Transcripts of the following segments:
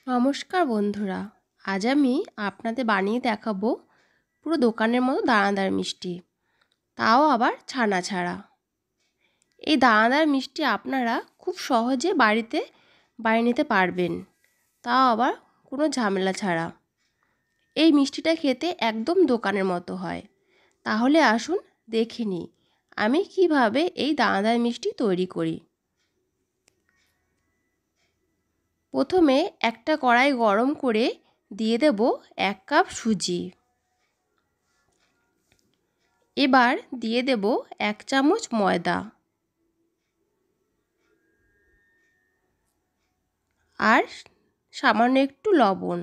নমস্কার বন্ধুরা, আজ আমি আপনাদের বানিয়ে দেখাবো পুরো দোকানের মতো দানাদার মিষ্টি, তাও আবার ছানা ছাড়া। এই দানাদার মিষ্টি আপনারা খুব সহজে বাড়িতে বানিয়ে নিতে পারবেন, তাও আবার কোনো ঝামেলা ছাড়া। এই মিষ্টিটা খেতে একদম দোকানের মতো হয়। তাহলে আসুন দেখে নিই আমি কিভাবে এই দানাদার মিষ্টি তৈরি করি। প্রথমে একটা কড়াই গরম করে দিয়ে দেব 1 কাপ সুজি। এবার দিয়ে দেব 1 চামচ ময়দা আর সামান্য একটু লবণ।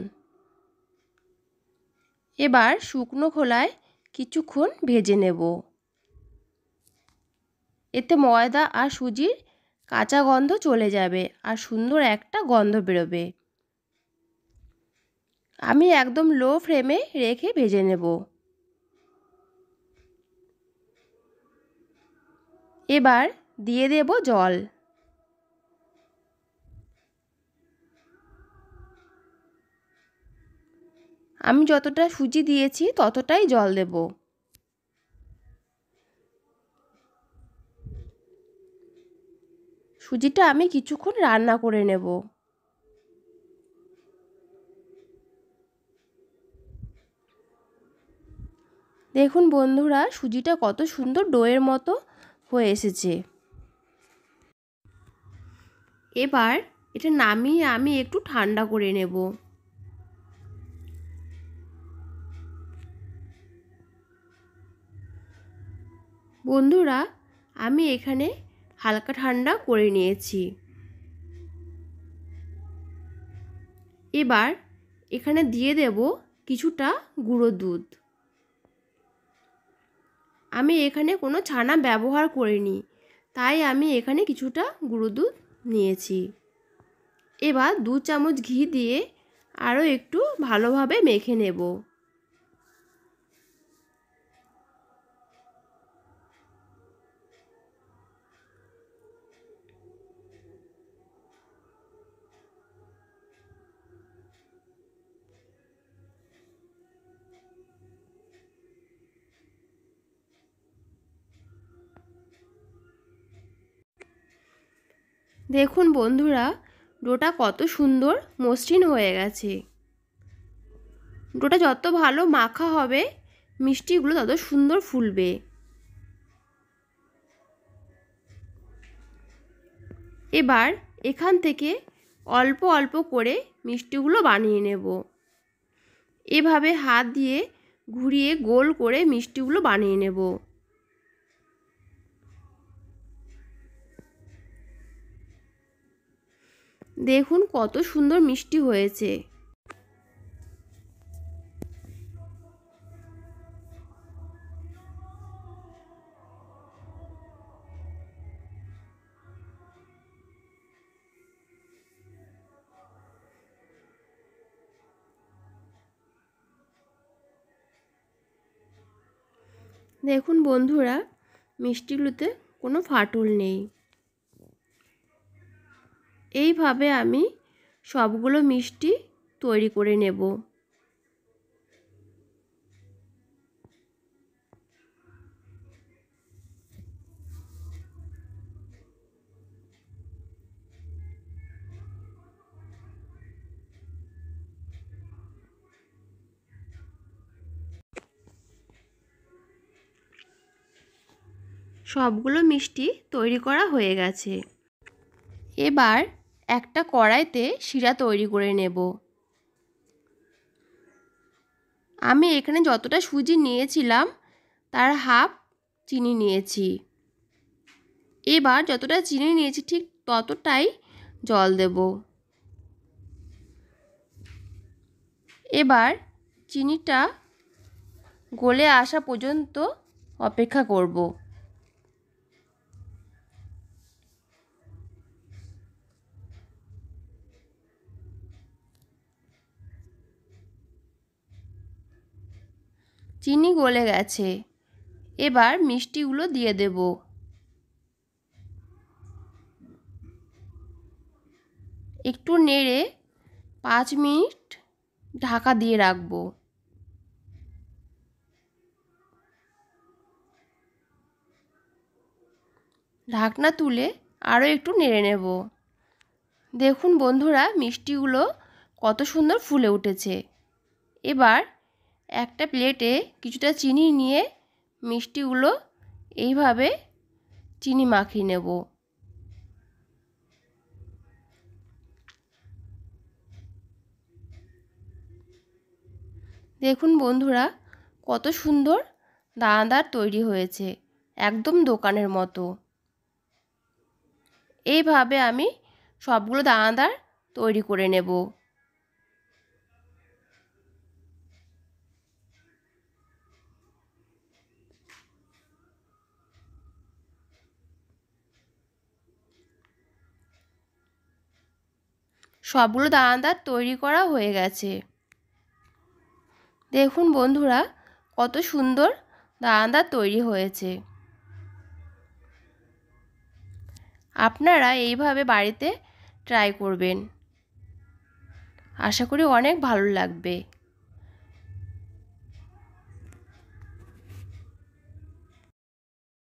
এবার শুকনো খোলায় কিছুক্ষণ ভেজে নেব। এতে ময়দা আর সুজির কাঁচা গন্ধ চলে যাবে আর সুন্দর একটা গন্ধ বেরোবে। আমি একদম লো ফ্লেমে রেখে ভেজে নেব। এবার দিয়ে দেব জল। আমি যতটা সুজি দিয়েছি ততটাই জল দেব। সুজিটা আমি কিছুক্ষণ রান্না করে নেব। দেখুন বন্ধুরা, সুজিটা কত সুন্দর ডোয়ের মতো হয়ে এসেছে। এবার এটা নামিয়ে আমি একটু ঠান্ডা করে নেব। বন্ধুরা, আমি এখানে হালকা ঠান্ডা করে নিয়েছি। এবার এখানে দিয়ে দেব কিছুটা গুঁড়ো দুধ। আমি এখানে কোনো ছানা ব্যবহার করিনি, তাই আমি এখানে কিছুটা গুঁড়ো দুধ নিয়েছি। এবার 2 চামচ ঘি দিয়ে আরও একটু ভালোভাবে মেখে নেব। দেখুন বন্ধুরা, ডোটা কত সুন্দর মসৃণ হয়ে গেছে। ডোটা যত ভালো মাখা হবে মিষ্টিগুলো তত সুন্দর ফুলবে। এবার এখান থেকে অল্প অল্প করে মিষ্টিগুলো বানিয়ে নেব। এভাবে হাত দিয়ে ঘুরিয়ে গোল করে মিষ্টিগুলো বানিয়ে নেব। দেখুন কত সুন্দর মিষ্টি হয়েছে। দেখুন বন্ধুরা, মিষ্টিগুলোতে কোনো ফাটল নেই। এইভাবে আমি সবগুলো মিষ্টি তৈরি করে নেব। সবগুলো মিষ্টি তৈরি করা হয়ে গেছে। এবার একটা কড়াইতে শিরা তৈরি করে নেব। আমি এখানে যতটা সুজি নিয়েছিলাম তার হাফ চিনি নিয়েছি। এবার যতটা চিনি নিয়েছি ঠিক ততটাই জল দেব। এবার চিনিটা গলে আসা পর্যন্ত অপেক্ষা করব। চিনি গলে গেছে। এবার মিষ্টিগুলো দিয়ে দেব। একটু নেড়ে 5 মিনিট ঢাকা দিয়ে রাখবো। ঢাকনা তুলে আরও একটু নেড়ে নেব। দেখুন বন্ধুরা, মিষ্টিগুলো কত সুন্দর ফুলে উঠেছে। এবার একটা প্লেটে কিছুটা চিনি নিয়ে মিষ্টিগুলো এইভাবে চিনি মাখিয়ে নেব। দেখুন বন্ধুরা, কত সুন্দর দানাদার তৈরি হয়েছে, একদম দোকানের মতো। এইভাবে আমি সবগুলো দানাদার তৈরি করে নেব। সবগুলো দানাদার তৈরি করা হয়ে গেছে। দেখুন বন্ধুরা, কত সুন্দর দানাদার তৈরি হয়েছে। আপনারা এইভাবে বাড়িতে ট্রাই করবেন, আশা করি অনেক ভালো লাগবে।